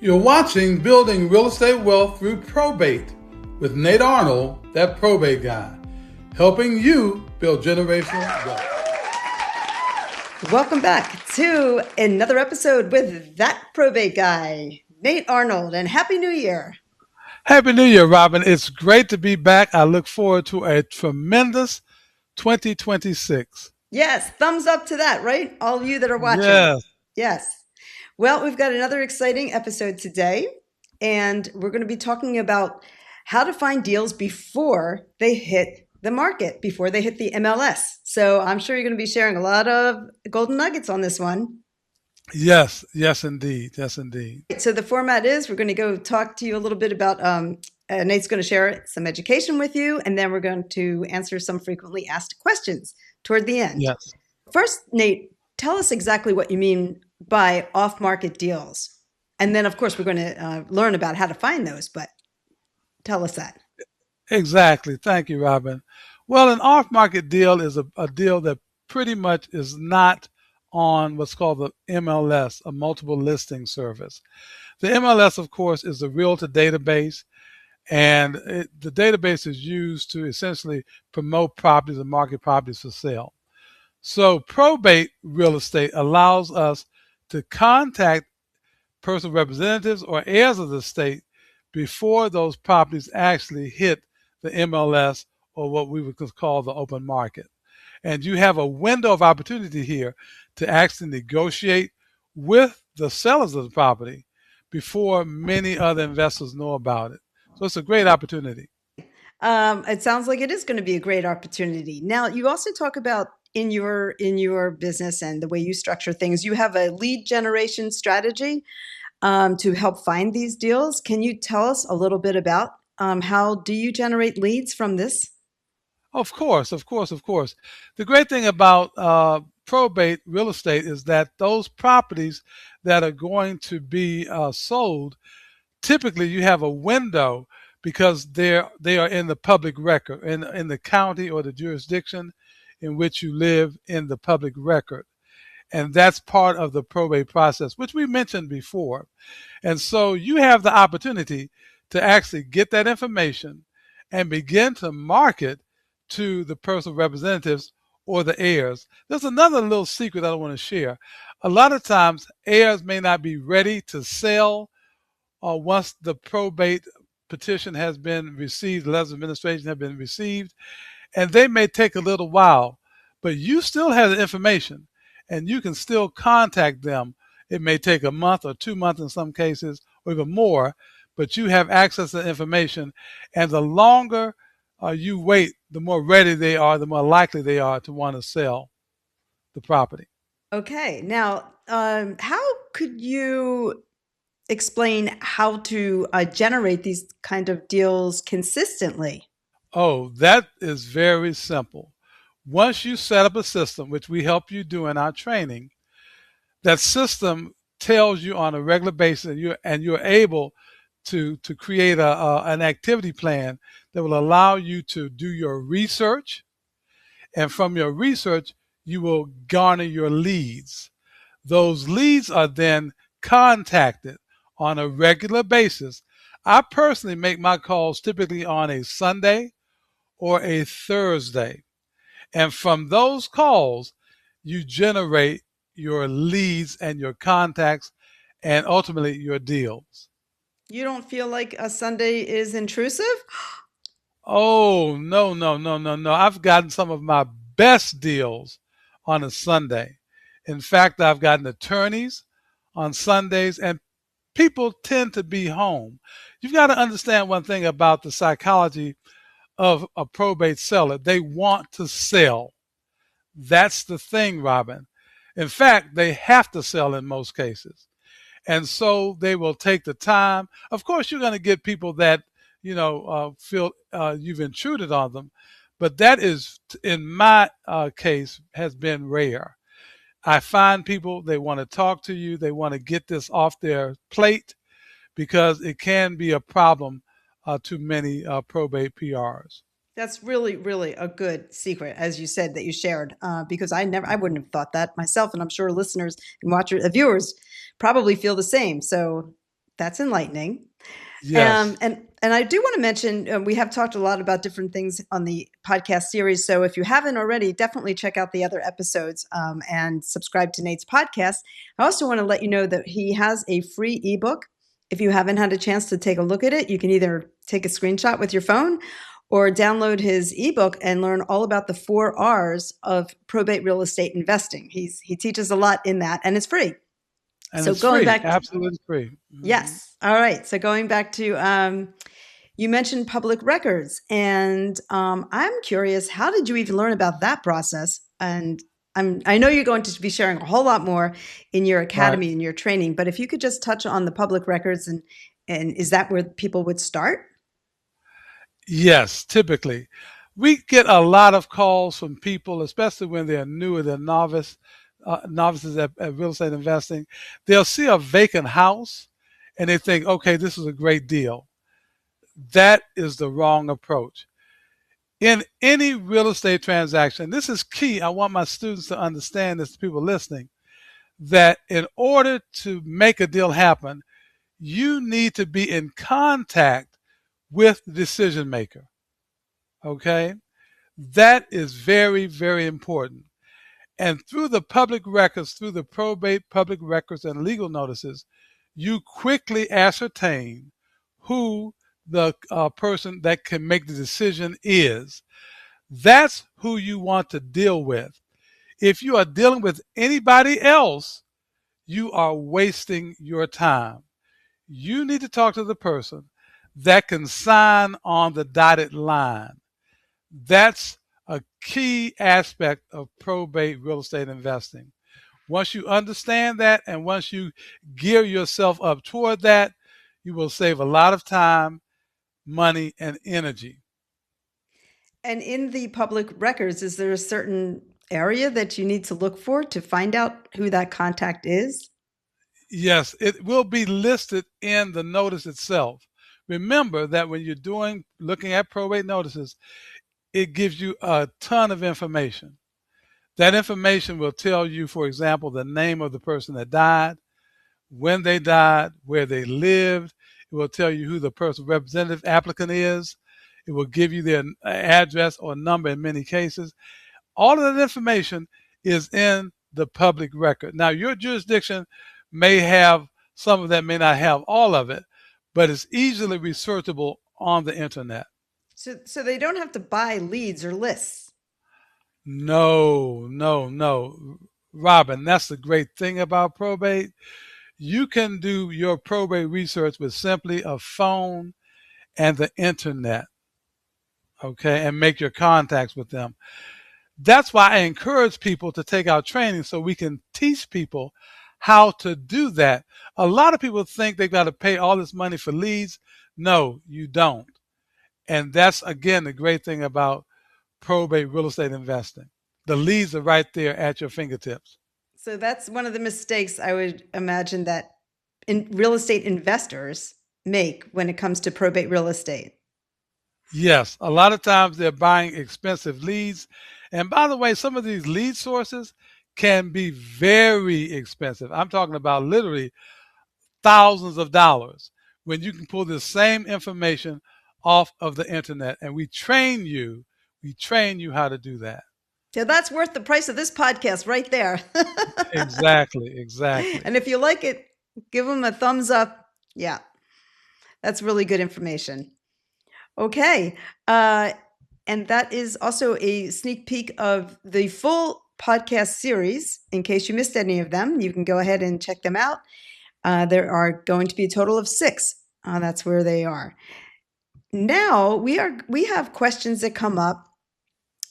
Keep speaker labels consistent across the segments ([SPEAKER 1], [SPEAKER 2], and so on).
[SPEAKER 1] You're watching Building Real Estate Wealth Through Probate with Nate Arnold, that probate guy, helping you build generational wealth.
[SPEAKER 2] Welcome back to another episode with that probate guy, Nate Arnold, and Happy New Year.
[SPEAKER 1] Happy New Year, Robyn. It's great to be back. I look forward to a tremendous 2026.
[SPEAKER 2] Yes, thumbs up to that, right? All of you that are watching.
[SPEAKER 1] Yes.
[SPEAKER 2] Yes. Well, we've got another exciting episode today, and we're going to be talking about how to find deals before they hit the market, before they hit the MLS. So I'm sure you're going to be sharing a lot of golden nuggets on this one.
[SPEAKER 1] Yes, indeed. Yes, indeed.
[SPEAKER 2] So the format is we're going to go talk to you a little bit about, Nate's going to share some education with you, and then we're going to answer some frequently asked questions toward the end.
[SPEAKER 1] Yes.
[SPEAKER 2] First, Nate, tell us exactly what you mean by off-market deals. And then, of course, we're going to learn about how to find those, but tell us that.
[SPEAKER 1] Exactly. Thank you, Robyn. Well, an off-market deal is a deal that pretty much is not on what's called the MLS, a multiple listing service. The MLS, of course, is the realtor database, and the database is used to essentially promote properties and market properties for sale. So probate real estate allows us to contact personal representatives or heirs of the estate before those properties actually hit the MLS or what we would call the open market. And you have a window of opportunity here to actually negotiate with the sellers of the property before many other investors know about it. So it's a great opportunity.
[SPEAKER 2] It sounds like it is going to be a great opportunity. Now, you also talk about in your business and the way you structure things, you have a lead generation strategy to help find these deals. Can you tell us a little bit about how do you generate leads from this?
[SPEAKER 1] Of course. The great thing about probate real estate is that those properties that are going to be sold, typically you have a window because they are in the public record, in the county or the jurisdiction in which you live in the public record. And that's part of the probate process, which we mentioned before. And so you have the opportunity to actually get that information and begin to market to the personal representatives or the heirs. There's another little secret I want to share. A lot of times heirs may not be ready to sell once the probate petition has been received, the letters of administration have been received, and they may take a little while, but you still have the information and you can still contact them. It may take a month or 2 months in some cases or even more, but you have access to the information, and the longer you wait, the more ready they are, the more likely they are to want to sell the property.
[SPEAKER 2] Okay. Now, how could you explain how to generate these kind of deals consistently?
[SPEAKER 1] Oh, that is very simple. Once you set up a system, which we help you do in our training, that system tells you on a regular basis, and you're able to create an activity plan that will allow you to do your research. And from your research, you will garner your leads. Those leads are then contacted on a regular basis. I personally make my calls typically on a Sunday or a Thursday. And from those calls, you generate your leads and your contacts and ultimately your deals.
[SPEAKER 2] You don't feel like a Sunday is intrusive?
[SPEAKER 1] Oh, no. I've gotten some of my best deals on a Sunday. In fact, I've gotten attorneys on Sundays, and people tend to be home. You've got to understand one thing about the psychology of a probate seller. They want to sell. That's the thing, Robyn. In fact, they have to sell in most cases. And so they will take the time. Of course, you're going to get people that, feel you've intruded on them. But that is, in my case, has been rare. I find people, they want to talk to you. They want to get this off their plate because it can be a problem to many probate PRs.
[SPEAKER 2] That's really, really a good secret, as you said, that you shared, because I wouldn't have thought that myself, and I'm sure listeners and viewers probably feel the same. So That's enlightening.
[SPEAKER 1] Yes.
[SPEAKER 2] And I do want to mention we have talked a lot about different things on the podcast series. So if you haven't already, definitely check out the other episodes and subscribe to Nate's podcast. I also want to let you know that he has a free ebook. If you haven't had a chance to take a look at it, you can either take a screenshot with your phone or download his ebook and learn all about the 4 R's of probate real estate investing. He teaches a lot in that, and it's free.
[SPEAKER 1] And
[SPEAKER 2] So
[SPEAKER 1] it's
[SPEAKER 2] going
[SPEAKER 1] free,
[SPEAKER 2] back,
[SPEAKER 1] absolutely free.
[SPEAKER 2] yes. All right. So going back to you mentioned public records, and I'm curious, how did you even learn about that process? And I know you're going to be sharing a whole lot more in your
[SPEAKER 1] Right.
[SPEAKER 2] academy and your training, but if you could just touch on the public records and is that where people would start?
[SPEAKER 1] Yes, typically. We get a lot of calls from people, especially when they're new or they're novices at real estate investing. They'll see a vacant house and they think, okay, this is a great deal. That is the wrong approach. In any real estate transaction, this is key. I want my students to understand this, people listening, that in order to make a deal happen, you need to be in contact with the decision maker. Okay? That is very, very important. And through the public records, through the probate public records and legal notices, you quickly ascertain who the person that can make the decision is. That's who you want to deal with. If you are dealing with anybody else, you are wasting your time. You need to talk to the person that can sign on the dotted line. That's a key aspect of probate real estate investing. Once you understand that and once you gear yourself up toward that, you will save a lot of time, money, and energy.
[SPEAKER 2] And in the public records, is there a certain area that you need to look for to find out who that contact is?
[SPEAKER 1] Yes, it will be listed in the notice itself. Remember that when you're looking at probate notices, it gives you a ton of information. That information will tell you, for example, the name of the person that died, when they died, where they lived. It will tell you who the person representative applicant is. It will give you their address or number in many cases. All of that information is in the public record. Now, your jurisdiction may have some of that, may not have all of it, but it's easily researchable on the internet.
[SPEAKER 2] So they don't have to buy leads or lists.
[SPEAKER 1] No, no, no. Robyn, that's the great thing about probate. You can do your probate research with simply a phone and the internet, okay, and make your contacts with them. That's why I encourage people to take our training so we can teach people how to do that. A lot of people think they've got to pay all this money for leads. No, you don't. And that's, again, the great thing about probate real estate investing. The leads are right there at your fingertips.
[SPEAKER 2] So that's one of the mistakes I would imagine that real estate investors make when it comes to probate real estate.
[SPEAKER 1] Yes, a lot of times they're buying expensive leads. And by the way, some of these lead sources can be very expensive. I'm talking about literally thousands of dollars when you can pull the same information off of the internet. And we train you how to do that.
[SPEAKER 2] So that's worth the price of this podcast right there.
[SPEAKER 1] Exactly, exactly.
[SPEAKER 2] And if you like it, give them a thumbs up. Yeah, that's really good information. Okay. And that is also a sneak peek of the full podcast series. In case you missed any of them, you can go ahead and check them out. There are going to be a total of 6. That's where they are. Now we have questions that come up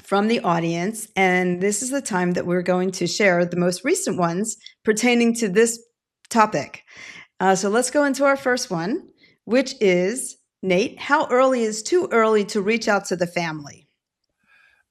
[SPEAKER 2] from the audience, and this is the time that we're going to share the most recent ones pertaining to this topic. So let's go into our first one, which is, Nate, how early is too early to reach out to the family?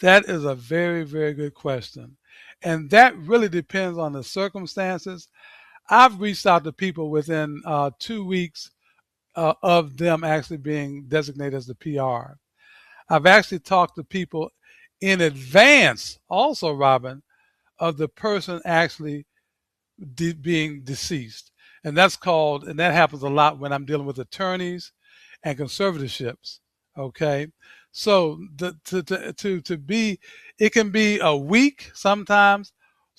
[SPEAKER 1] That is a very, very good question. And that really depends on the circumstances. I've reached out to people within 2 weeks of them actually being designated as the PR. I've actually talked to people in advance, also, Robyn, of the person actually being deceased. And and that happens a lot when I'm dealing with attorneys and conservatorships. Okay. So to be, it can be a week sometimes,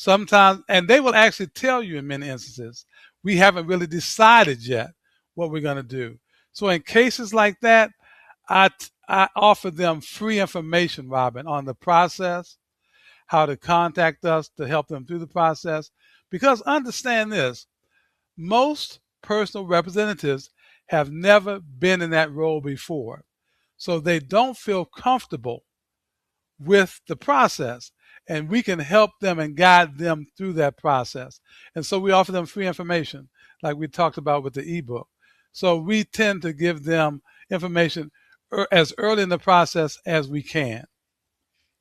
[SPEAKER 1] and they will actually tell you in many instances, we haven't really decided yet what we're going to do. So in cases like that, I offer them free information, Robyn, on the process, how to contact us to help them through the process. Because understand this, most personal representatives have never been in that role before. So they don't feel comfortable with the process. And we can help them and guide them through that process. And so we offer them free information, like we talked about with the ebook. So we tend to give them information as early in the process as we can.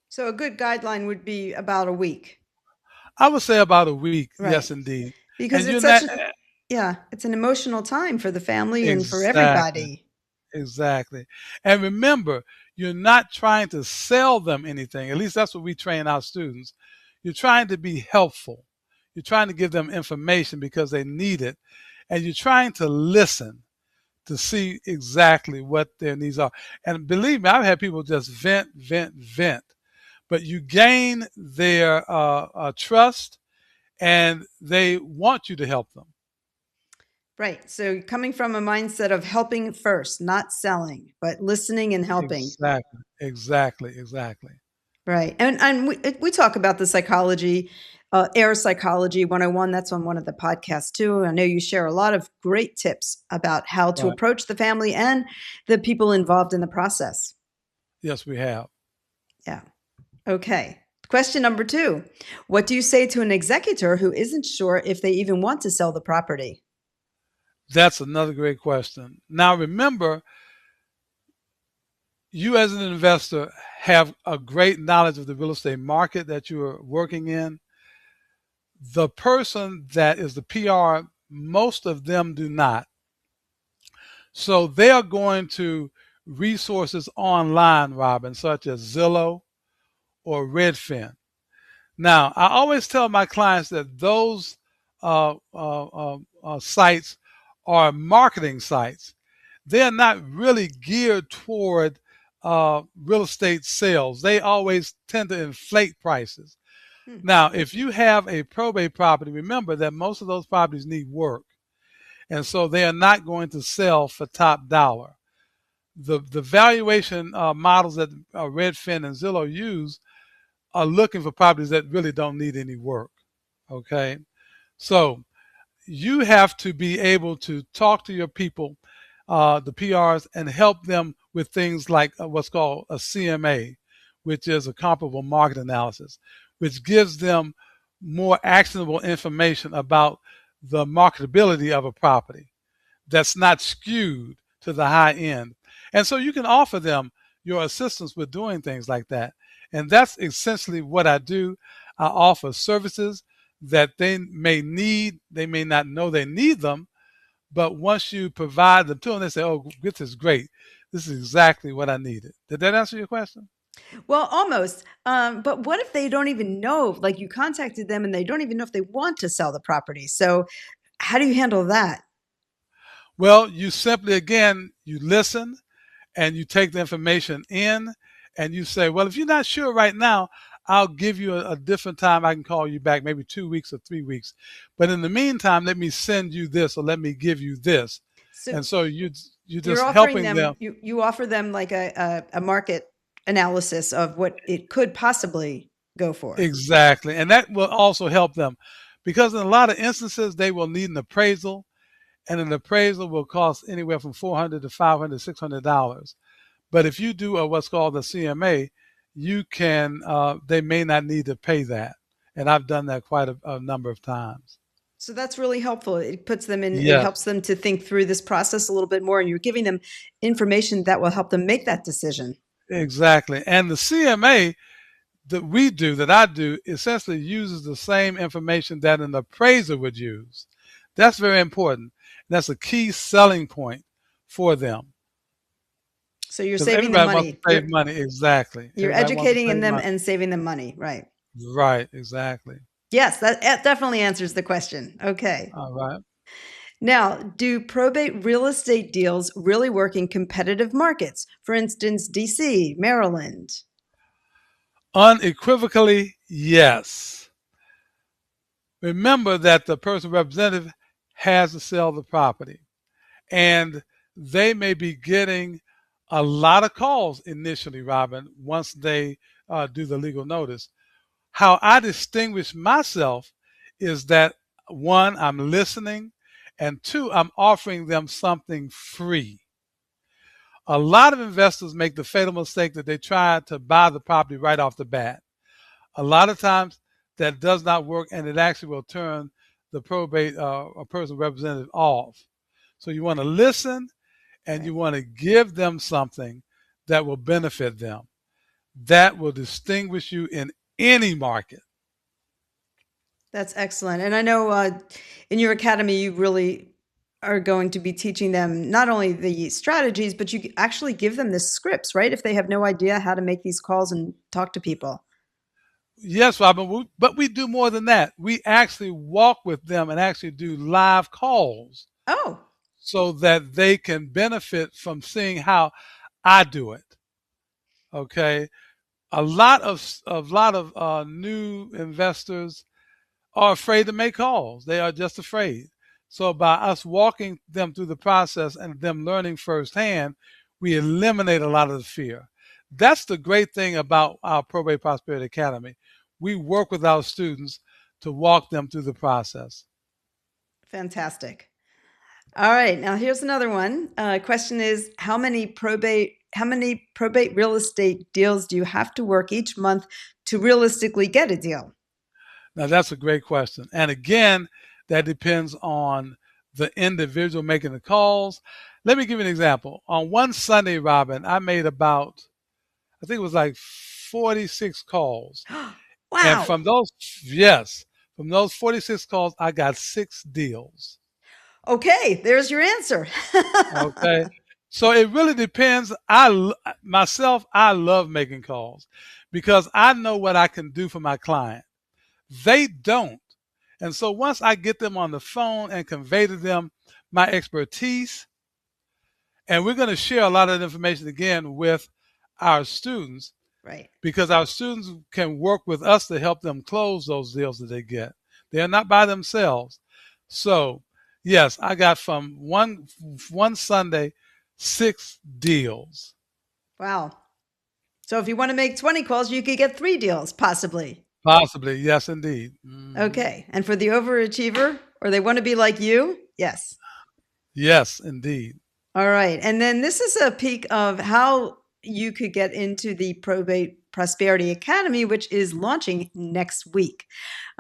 [SPEAKER 2] So a good guideline would be about a week.
[SPEAKER 1] I would say about a week, yes,
[SPEAKER 2] Right.
[SPEAKER 1] indeed.
[SPEAKER 2] Because
[SPEAKER 1] And
[SPEAKER 2] it's
[SPEAKER 1] you're
[SPEAKER 2] such
[SPEAKER 1] not
[SPEAKER 2] an, yeah, it's an emotional time for the family and for
[SPEAKER 1] exactly.
[SPEAKER 2] everybody.
[SPEAKER 1] Exactly. And remember, you're not trying to sell them anything. At least that's what we train our students. You're trying to be helpful. You're trying to give them information because they need it. And you're trying to listen to see exactly what their needs are. And believe me, I've had people just vent. But you gain their trust and they want you to help them.
[SPEAKER 2] Right. So coming from a mindset of helping first, not selling, but listening and helping.
[SPEAKER 1] Exactly.
[SPEAKER 2] Right. And we talk about the psychology, air psychology 101. That's on one of the podcasts too. I know you share a lot of great tips about how to
[SPEAKER 1] Right.
[SPEAKER 2] approach the family and the people involved in the process.
[SPEAKER 1] Yes, we have.
[SPEAKER 2] Yeah. Okay. Question number 2. What do you say to an executor who isn't sure if they even want to sell the property?
[SPEAKER 1] That's another great question. Now, remember, you as an investor have a great knowledge of the real estate market that you are working in. The person that is the PR, most of them do not. So they are going to resources online, Robyn, such as Zillow or Redfin. Now, I always tell my clients that those sites are marketing sites. They're not really geared toward real estate sales. They always tend to inflate prices.
[SPEAKER 2] Hmm.
[SPEAKER 1] Now, if you have a probate property, remember that most of those properties need work. And so they are not going to sell for top dollar. The valuation models that Redfin and Zillow use are looking for properties that really don't need any work. Okay. So you have to be able to talk to your people, the PRs, and help them with things like what's called a CMA, which is a comparable market analysis, which gives them more actionable information about the marketability of a property that's not skewed to the high end. And so you can offer them your assistance with doing things like that. And that's essentially what I do. I offer services that they may need, they may not know they need them, but once you provide them to them, they say, oh, this is great. This is exactly what I needed. Did that answer your question?
[SPEAKER 2] Well, almost. But what if they don't even know? Like you contacted them and they don't even know if they want to sell the property. So how do you handle that?
[SPEAKER 1] Well, you simply, again, you listen and you take the information in and you say, well, if you're not sure right now, I'll give you a different time. I can call you back, maybe 2 weeks or 3 weeks. But in the meantime, let me send you this or let me give you this.
[SPEAKER 2] So
[SPEAKER 1] And so you're
[SPEAKER 2] you're
[SPEAKER 1] just
[SPEAKER 2] offering
[SPEAKER 1] helping
[SPEAKER 2] them,
[SPEAKER 1] them.
[SPEAKER 2] you offer them like a market analysis of what it could possibly go for.
[SPEAKER 1] Exactly. And that will also help them because in a lot of instances, they will need an appraisal, and an appraisal will cost anywhere from $400 to $500, $600. But if you do what's called the CMA, you can, they may not need to pay that. And I've done that quite a number of times.
[SPEAKER 2] So that's really helpful. It puts them in, it
[SPEAKER 1] Yes,
[SPEAKER 2] helps them to think through this process a little bit more, and you're giving them information that will help them make that decision.
[SPEAKER 1] exactly. And the CMA that I do, essentially uses the same information that an appraiser would use. That's very important. That's a key selling point for them
[SPEAKER 2] So you're
[SPEAKER 1] because
[SPEAKER 2] saving them
[SPEAKER 1] everybody wants
[SPEAKER 2] money.
[SPEAKER 1] to save money. Exactly.
[SPEAKER 2] You're
[SPEAKER 1] Everybody wants to
[SPEAKER 2] educating in
[SPEAKER 1] save
[SPEAKER 2] them
[SPEAKER 1] money.
[SPEAKER 2] and saving them money. Right.
[SPEAKER 1] Right, exactly.
[SPEAKER 2] Yes, that definitely answers the question. Okay.
[SPEAKER 1] All right.
[SPEAKER 2] Now, do probate real estate deals really work in competitive markets? For instance, DC, Maryland.
[SPEAKER 1] Unequivocally, yes. Remember that the personal representative has to sell the property, and they may be getting a lot of calls initially, Robyn, once they do the legal notice. How I distinguish myself is that one, I'm listening, and two, I'm offering them something free. A lot of investors make the fatal mistake that they try to buy the property right off the bat. A lot of times that does not work, and it actually will turn the probate or personal representative off. So you want to listen, and you want to give them something that will benefit them. That will distinguish you in any market.
[SPEAKER 2] That's excellent. And I know in your academy, you really are going to be teaching them not only the strategies, but you actually give them the scripts, right? If they have no idea how to make these calls and talk to people.
[SPEAKER 1] Yes, Robyn, but we do more than that. We actually walk with them and actually do live calls.
[SPEAKER 2] Oh.
[SPEAKER 1] So that they can benefit from seeing how I do it. Okay. A lot of new investors are afraid to make calls. They are just afraid. So by us walking them through the process and them learning firsthand, we eliminate a lot of the fear. That's the great thing about our Probate Prosperity Academy. We work with our students to walk them through the process.
[SPEAKER 2] Fantastic. All right. Now here's another one. Question is, how many probate real estate deals do you have to work each month to realistically get a deal?
[SPEAKER 1] Now, that's a great question. And again, that depends on the individual making the calls. Let me give you an example. On one Sunday, Robyn, I made about, I think it was like 46 calls.
[SPEAKER 2] Wow.
[SPEAKER 1] And from those 46 calls, I got 6 deals.
[SPEAKER 2] Okay, there's your answer.
[SPEAKER 1] Okay. So it really depends. I love making calls because I know what I can do for my client. They don't. And so once I get them on the phone and convey to them my expertise, and we're going to share a lot of information again with our students,
[SPEAKER 2] right?
[SPEAKER 1] Because our students can work with us to help them close those deals that they get. They are not by themselves. So yes, I got from one Sunday 6 deals.
[SPEAKER 2] Wow. So if you want to make 20 calls, you could get 3 deals, possibly.
[SPEAKER 1] Possibly, yes, indeed.
[SPEAKER 2] Okay. And for the overachiever, or they want to be like you, yes.
[SPEAKER 1] Yes, indeed.
[SPEAKER 2] All right. And then this is a peek of how you could get into the Probate Prosperity Academy, which is launching next week.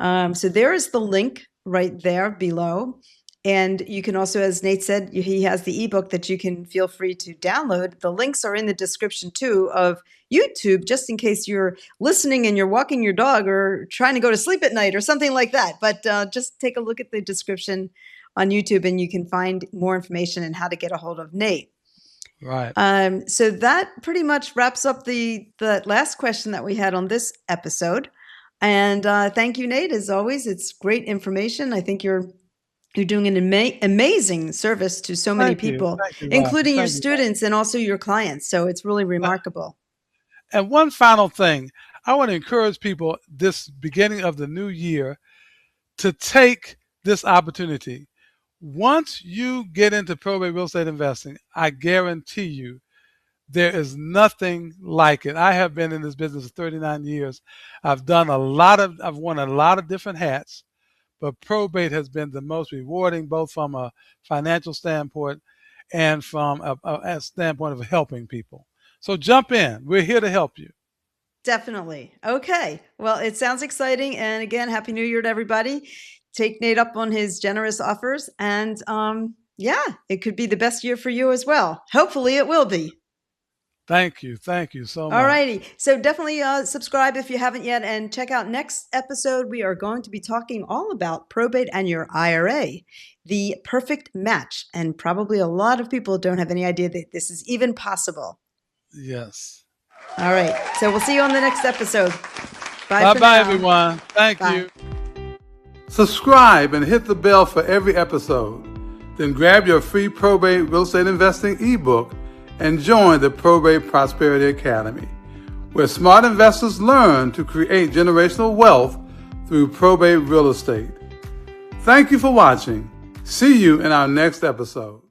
[SPEAKER 2] So there is the link right there below. And you can also, as Nate said, he has the ebook that you can feel free to download. The links are in the description too of YouTube, just in case you're listening and you're walking your dog or trying to go to sleep at night or something like that. But just take a look at the description on YouTube and you can find more information on how to get a hold of Nate.
[SPEAKER 1] Right.
[SPEAKER 2] So that pretty much wraps up the last question that we had on this episode. And thank you, Nate. As always, it's great information. I think you're doing an amazing service to so many people, including your students and also your clients. So it's really remarkable.
[SPEAKER 1] And one final thing, I want to encourage people this beginning of the new year to take this opportunity. Once you get into probate real estate investing, I guarantee you there is nothing like it. I have been in this business for 39 years. I've worn a lot of different hats. But probate has been the most rewarding, both from a financial standpoint and from a standpoint of helping people. So jump in. We're here to help you.
[SPEAKER 2] Definitely. Okay. Well, it sounds exciting. And again, Happy New Year to everybody. Take Nate up on his generous offers. And yeah, it could be the best year for you as well. Hopefully it will be.
[SPEAKER 1] Thank you. Thank you so much.
[SPEAKER 2] All righty. So definitely subscribe if you haven't yet and check out next episode. We are going to be talking all about probate and your IRA, the perfect match. And probably a lot of people don't have any idea that this is even possible.
[SPEAKER 1] Yes.
[SPEAKER 2] All right. So we'll see you on the next episode.
[SPEAKER 1] Bye-bye, everyone. Thank you. Subscribe and hit the bell for every episode. Then grab your free probate real estate investing ebook and join the Probate Prosperity Academy, where smart investors learn to create generational wealth through probate real estate. Thank you for watching. See you in our next episode.